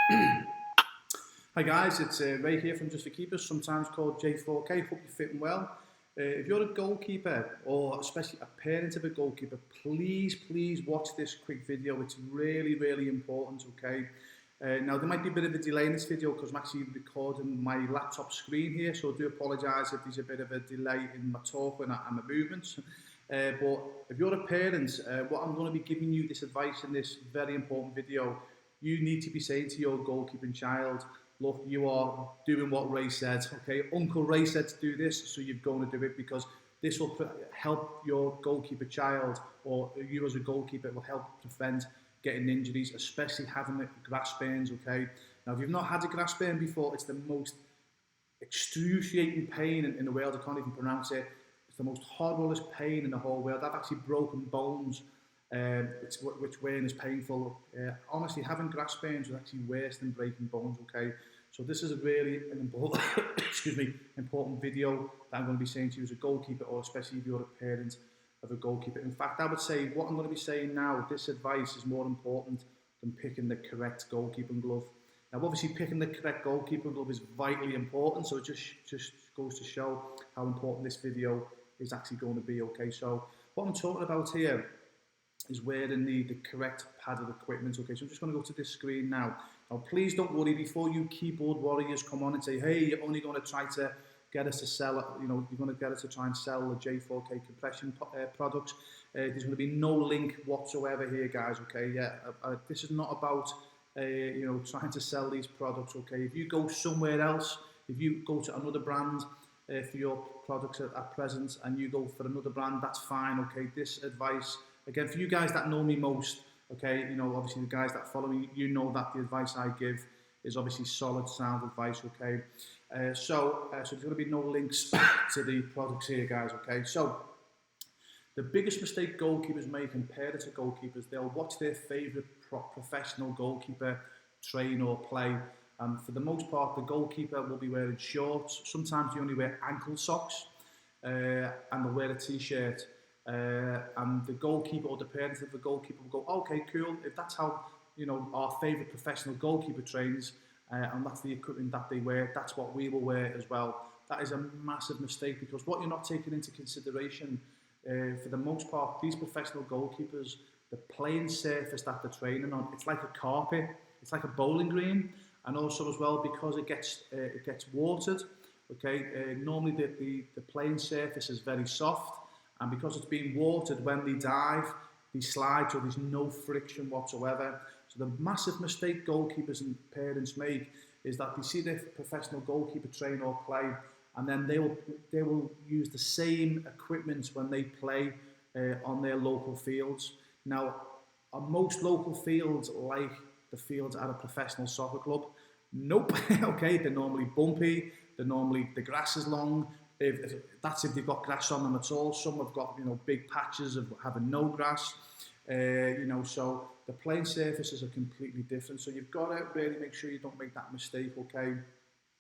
Hi guys, it's Ray here from Just for Keepers, sometimes called J4K. Hope you're fitting well. If you're a goalkeeper or especially a parent of a goalkeeper, please watch this quick video. It's really important, okay? Now there might be a bit of a delay in this video because I'm actually recording my laptop screen here, so I do apologise if there's a bit of a delay in my talk and my movements. But if you're a parent, what I'm going to be giving you this advice in this very important video, you need to be saying to your goalkeeping child, look, you are doing what Ray said, okay? Uncle Ray said to do this, so you're going to do it because this will help your goalkeeper child, or you as a goalkeeper, it will help prevent getting injuries, especially having the grass burns, okay? Now, if you've not had a grass burn before, it's the most excruciating pain in the world. I can't even pronounce it. It's the most horriblest pain in the whole world. I've actually broken bones, which weren't as painful. Honestly, having grass burns is actually worse than breaking bones, okay? So this is a really important, important video that I'm going to be saying to you as a goalkeeper, or especially if you're a parent of a goalkeeper. In fact, I would say what I'm going to be saying now, this advice is more important than picking the correct goalkeeping glove. Now, obviously, picking the correct goalkeeping glove is vitally important, so it just goes to show how important this video is actually going to be, okay? So what I'm talking about here is wearing the correct padded equipment, okay? So I'm just going to go to this screen now. Now, please don't worry before you keyboard warriors come on and say, hey, you're only going to try to get us to sell, you're going to get us to try and sell the J4K compression products. There's going to be no link whatsoever here, guys, okay? Yeah, this is not about, trying to sell these products, okay? If you go somewhere else, if you go to another brand for your products at present and you go for another brand, that's fine, okay? This advice, again, for you guys that know me most, okay, obviously the guys that follow me, you know that the advice I give is obviously solid, sound advice, okay? So there's going to be no links to the products here, guys, okay? So the biggest mistake goalkeepers make, and parents of goalkeepers, they'll watch their favourite professional goalkeeper train or play, and for the most part, the goalkeeper will be wearing shorts. Sometimes they only wear ankle socks, and they'll wear a t-shirt. And the goalkeeper or the parents of the goalkeeper will go, okay, cool, if that's how our favourite professional goalkeeper trains, and that's the equipment that they wear, that's what we will wear as well. That is a massive mistake, because what you're not taking into consideration, for the most part, these professional goalkeepers, the playing surface that they're training on, it's like a carpet, it's like a bowling green, and also as well because it gets watered. Okay, normally the playing surface is very soft, and because it's being watered, when they dive, they slide, so there's no friction whatsoever. So the massive mistake goalkeepers and parents make is that they see their professional goalkeeper train or play, and then they will use the same equipment when they play on their local fields. Now, on most local fields, like the fields at a professional soccer club, nope. Okay, they're normally bumpy. The grass is long. If they've got grass on them at all. Some have got big patches of having no grass. So the playing surfaces are completely different. So you've got to really make sure you don't make that mistake, okay?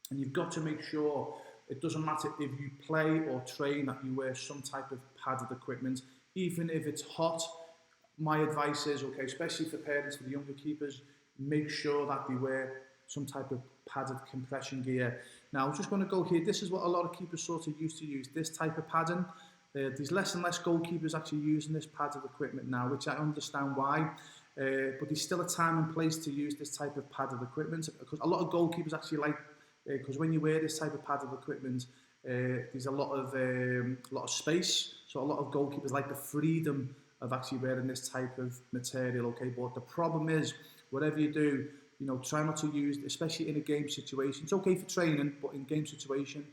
And you've got to make sure it doesn't matter if you play or train that you wear some type of padded equipment, even if it's hot. My advice is, okay, especially for parents, for the younger keepers, make sure that they wear some type of padded compression gear. Now, I'm just going to go here. This is what a lot of keepers sort of used to use, this type of padding. There's less and less goalkeepers actually using this padded equipment now, which I understand why. But there's still a time and place to use this type of padded equipment, because a lot of goalkeepers actually like, because when you wear this type of padded equipment, there's a lot of space. So a lot of goalkeepers like the freedom of actually wearing this type of material, okay? But the problem is, whatever you do, try not to use, especially in a game situation. It's okay for training, but in game situation,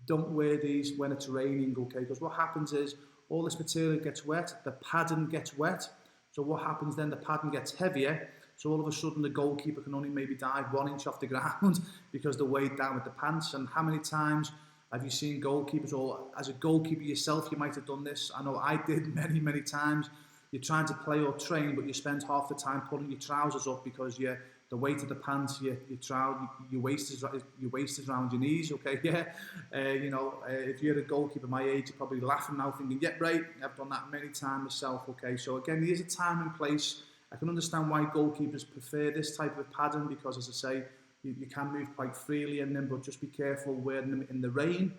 don't wear these when it's raining, okay? Because what happens is, all this material gets wet, the padding gets wet. So what happens then, the padding gets heavier. So all of a sudden, the goalkeeper can only maybe dive 1 inch off the ground because they're weighed down with the pants. And how many times have you seen goalkeepers, or as a goalkeeper yourself, you might have done this. I know I did many times. You're trying to play or train, but you spend half the time pulling your trousers up because the weight of the pants, your waist is around your knees, okay? Yeah, if you're a goalkeeper my age, you're probably laughing now, thinking, yeah, right, I've done that many times myself, okay? So again, there's a time and place I can understand why goalkeepers prefer this type of padding because, as I say, you can move quite freely in them, but just be careful wearing them in the rain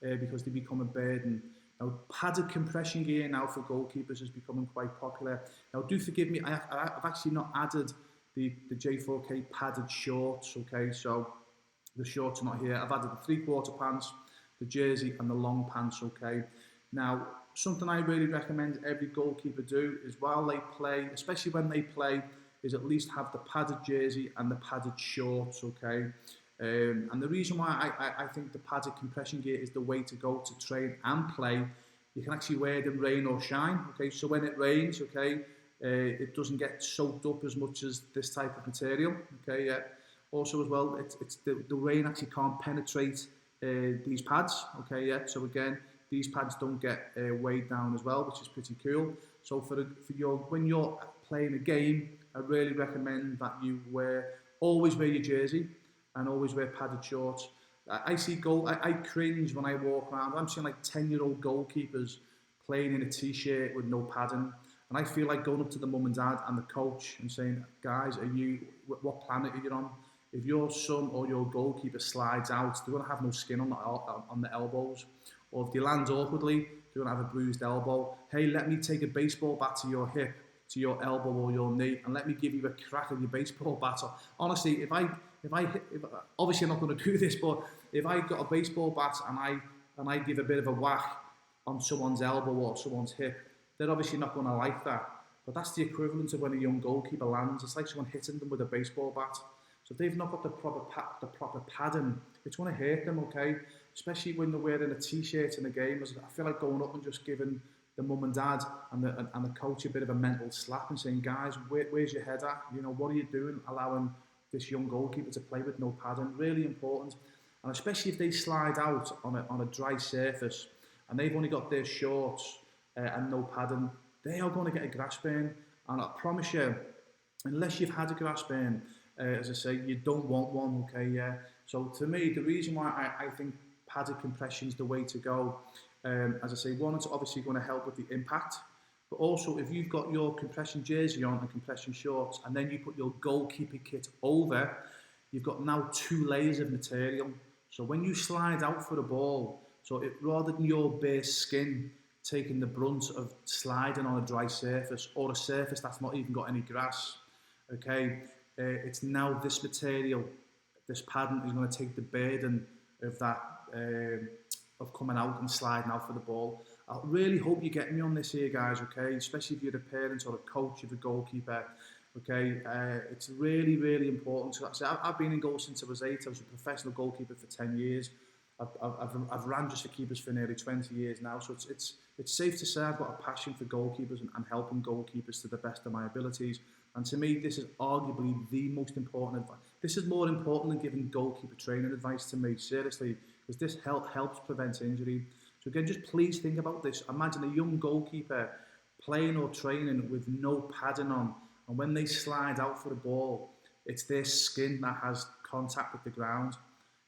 because they become a burden. Now, padded compression gear now for goalkeepers is becoming quite popular. Now, do forgive me, I've actually not added the J4K padded shorts, okay? So the shorts are not here. I've added the three-quarter pants, the jersey, and the long pants, okay? Now, something I really recommend every goalkeeper do is while they play, especially when they play, is at least have the padded jersey and the padded shorts, okay? And the reason why I think the padded compression gear is the way to go to train and play, you can actually wear them rain or shine, okay? So when it rains, okay, it doesn't get soaked up as much as this type of material, okay? Yeah. Also as well, it's the rain actually can't penetrate these pads, okay? Yeah. So again, these pads don't get weighed down as well, which is pretty cool. So when you're playing a game, I really recommend that you always wear your jersey and always wear padded shorts. I cringe when I walk around. I'm seeing like 10-year-old goalkeepers playing in a t-shirt with no padding. And I feel like going up to the mum and dad and the coach and saying, guys, what planet are you on? If your son or your goalkeeper slides out, they're going to have no skin on the elbows. Or if they land awkwardly, they're going to have a bruised elbow. Hey, let me take a baseball bat to your hip, to your elbow or your knee, and let me give you a crack of your baseball bat. Honestly, if obviously I'm not going to do this, but if I got a baseball bat and I give a bit of a whack on someone's elbow or someone's hip, they're obviously not going to like that. But that's the equivalent of when a young goalkeeper lands. It's like someone hitting them with a baseball bat. So if they've not got the proper padding, it's going to hurt them, okay? Especially when they're wearing a t-shirt in a game. I feel like going up and just giving the mum and dad and the coach a bit of a mental slap and saying, guys, where's your head at? You know, what are you doing allowing this young goalkeeper to play with no padding? Really important. And especially if they slide out on a dry surface and they've only got their shorts and no padding, they are going to get a grass burn. And I promise you, unless you've had a grass burn, as I say, you don't want one, okay? Yeah. So to me, the reason why I think padded compression is the way to go, as I say, one, it's obviously going to help with the impact, but also if you've got your compression jersey on and compression shorts, and then you put your goalkeeper kit over, you've got now 2 layers of material. So when you slide out for the ball, rather than your bare skin taking the brunt of sliding on a dry surface or a surface that's not even got any grass, okay, it's now this material, this padding is going to take the burden of that, of coming out and sliding out for the ball. I really hope you get me on this here, guys, okay, especially if you're a parent or a coach of a goalkeeper, okay. It's really, really important. So I've been in goal since I was 8. I was a professional goalkeeper for 10 years. I've ran just for keepers for nearly 20 years now, so it's safe to say I've got a passion for goalkeepers and helping goalkeepers to the best of my abilities. And to me, this is arguably the most important advice. This is more important than giving goalkeeper training advice to me, seriously, because this helps prevent injury. So again, just please think about this. Imagine a young goalkeeper playing or training with no padding on, and when they slide out for the ball, it's their skin that has contact with the ground.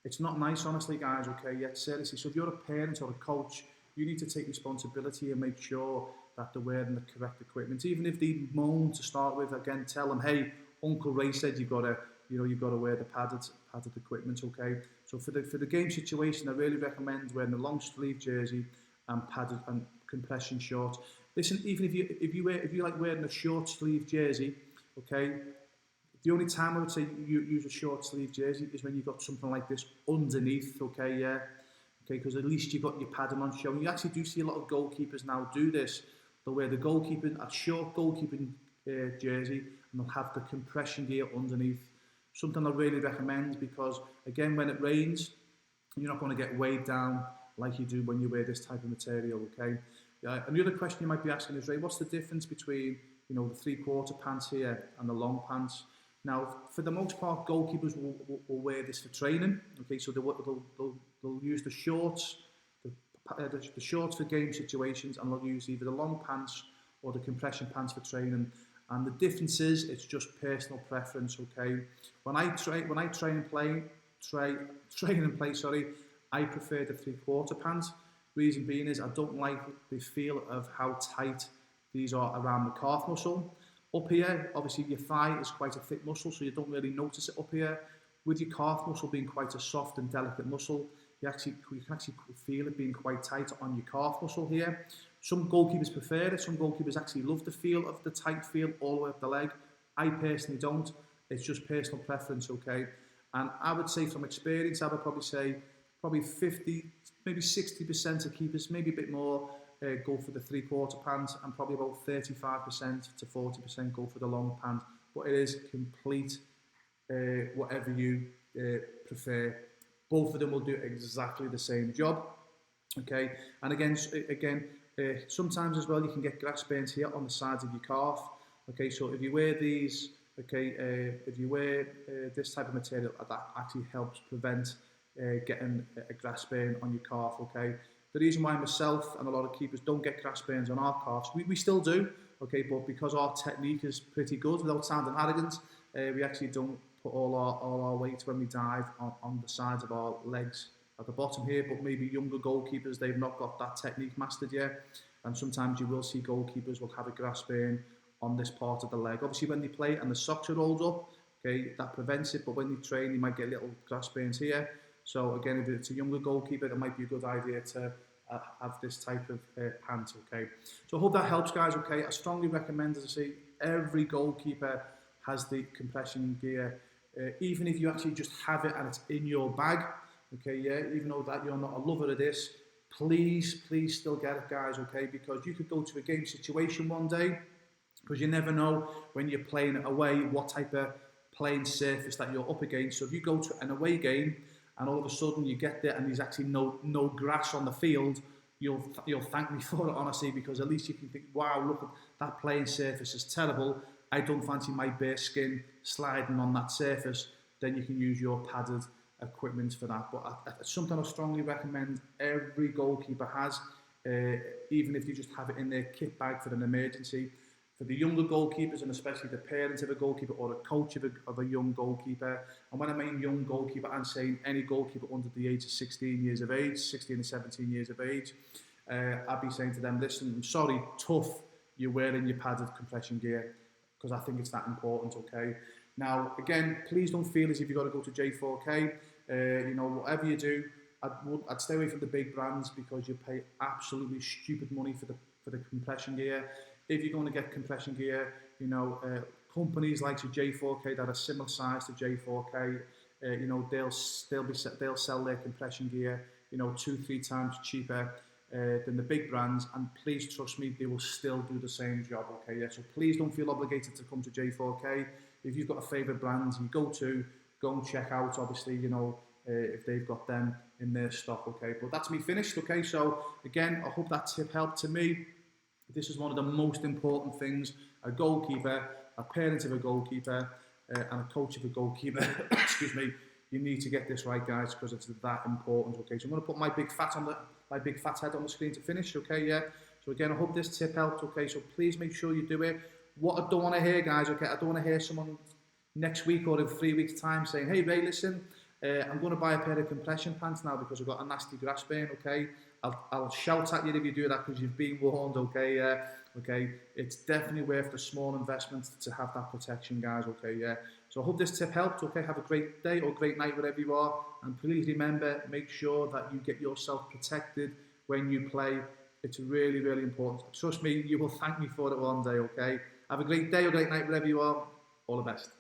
It's not nice, honestly, guys, okay? Yeah, seriously. So if you're a parent or a coach, you need to take responsibility and make sure that they're wearing the correct equipment. Even if they moan to start with, again, tell them, hey, Uncle Ray said you've got to wear the padded equipment, okay? So for the game situation, I really recommend wearing a long sleeve jersey and padded and compression shorts. Listen, even if you like wearing a short sleeve jersey, okay, the only time I would say you use a short sleeve jersey is when you've got something like this underneath, okay, yeah? Okay, because at least you've got your padding on showing. You actually do see a lot of goalkeepers now do this. They'll wear a short goalkeeping jersey, and they'll have the compression gear underneath. Something I really recommend because, again, when it rains, you're not going to get weighed down like you do when you wear this type of material, okay? And the other question you might be asking is, Ray, what's the difference between, the 3/4 pants here and the long pants? Now, for the most part, goalkeepers will wear this for training, okay? So they'll use the shorts, the shorts for game situations, and they'll use either the long pants or the compression pants for training. And the difference is, it's just personal preference, okay? When I train and play, I prefer the 3/4 pants. Reason being is I don't like the feel of how tight these are around the calf muscle. Up here, obviously your thigh is quite a thick muscle, so you don't really notice it up here. With your calf muscle being quite a soft and delicate muscle, you can actually feel it being quite tight on your calf muscle here. Some goalkeepers prefer it. Some goalkeepers actually love the feel of the tight feel all the way up the leg. I personally don't. It's just personal preference, okay? And I would say from experience, I would probably say 50, maybe 60% of keepers, maybe a bit more, go for the 3/4 pant, and probably about 35% to 40% go for the long pant. But it is complete, whatever you prefer. Both of them will do exactly the same job, okay? And again, sometimes as well you can get grass burns here on the sides of your calf, okay? So if you wear these, okay, if you wear this type of material, that actually helps prevent getting a grass burn on your calf, okay? The reason why myself and a lot of keepers don't get grass burns on our calves, we still do, okay, but because our technique is pretty good, without sounding arrogant, we actually don't put all our weight when we dive on the sides of our legs at the bottom here. But maybe younger goalkeepers, they've not got that technique mastered yet, and sometimes you will see goalkeepers will have a grass burn on this part of the leg. Obviously when they play and the socks are rolled up, okay, that prevents it, but when they train you might get little grass burns here. So again, if it's a younger goalkeeper, it might be a good idea to have this type of pant, okay? So I hope that helps, guys, okay? I strongly recommend, as I say, every goalkeeper has the compression gear, even if you actually just have it and it's in your bag, okay, yeah, even though that you're not a lover of this, please still get it, guys, okay? Because you could go to a game situation one day, because you never know when you're playing away what type of playing surface that you're up against. So if you go to an away game and all of a sudden you get there and there's actually no grass on the field, you'll thank me for it, honestly, because at least you can think, wow, look, that playing surface is terrible. I don't fancy my bare skin sliding on that surface. Then you can use your padded equipment for that. But it's something I strongly recommend every goalkeeper has, even if you just have it in their kit bag for an emergency. For the younger goalkeepers, and especially the parents of a goalkeeper or a coach of a young goalkeeper, and when I mean young goalkeeper, I'm saying any goalkeeper under the age of 16 years of age, 16 and 17 years of age, I'd be saying to them, listen, I'm sorry, tough, you're wearing your padded compression gear, because I think it's that important, okay? Now, again, please don't feel as if you've got to go to J4K. You know, whatever you do, I'd stay away from the big brands, because you pay absolutely stupid money for the compression gear. If you're going to get compression gear, you know, companies like J4K that are similar size to J4K, you know, they'll sell their compression gear, you know, 2-3 times cheaper than the big brands, and please trust me, they will still do the same job, okay? Yeah, so please don't feel obligated to come to J4K. If you've got a favourite brand you go and check out, obviously, you know, if they've got them in their stock, okay? But that's me finished, okay? So again, I hope that tip helped. To me, this is one of the most important things. A goalkeeper, a parent of a goalkeeper, and a coach of a goalkeeper, excuse me, you need to get this right, guys, because it's that important, okay? So I'm going to put my big fat head on the screen to finish, okay? Yeah. So again, I hope this tip helped, okay? So please make sure you do it. What I don't want to hear, guys, okay? I don't want to hear someone next week or in 3 weeks' time saying, hey, Ray, listen, I'm going to buy a pair of compression pants now because I've got a nasty grass burn, okay? I'll shout at you if you do that, because you've been warned, okay? Yeah, okay. It's definitely worth the small investment to have that protection, guys, okay? Yeah. So I hope this tip helped, okay? Have a great day or great night wherever you are, and please remember, make sure that you get yourself protected when you play. It's really, really important. Trust me, you will thank me for it one day, okay? Have a great day or great night wherever you are. All the best.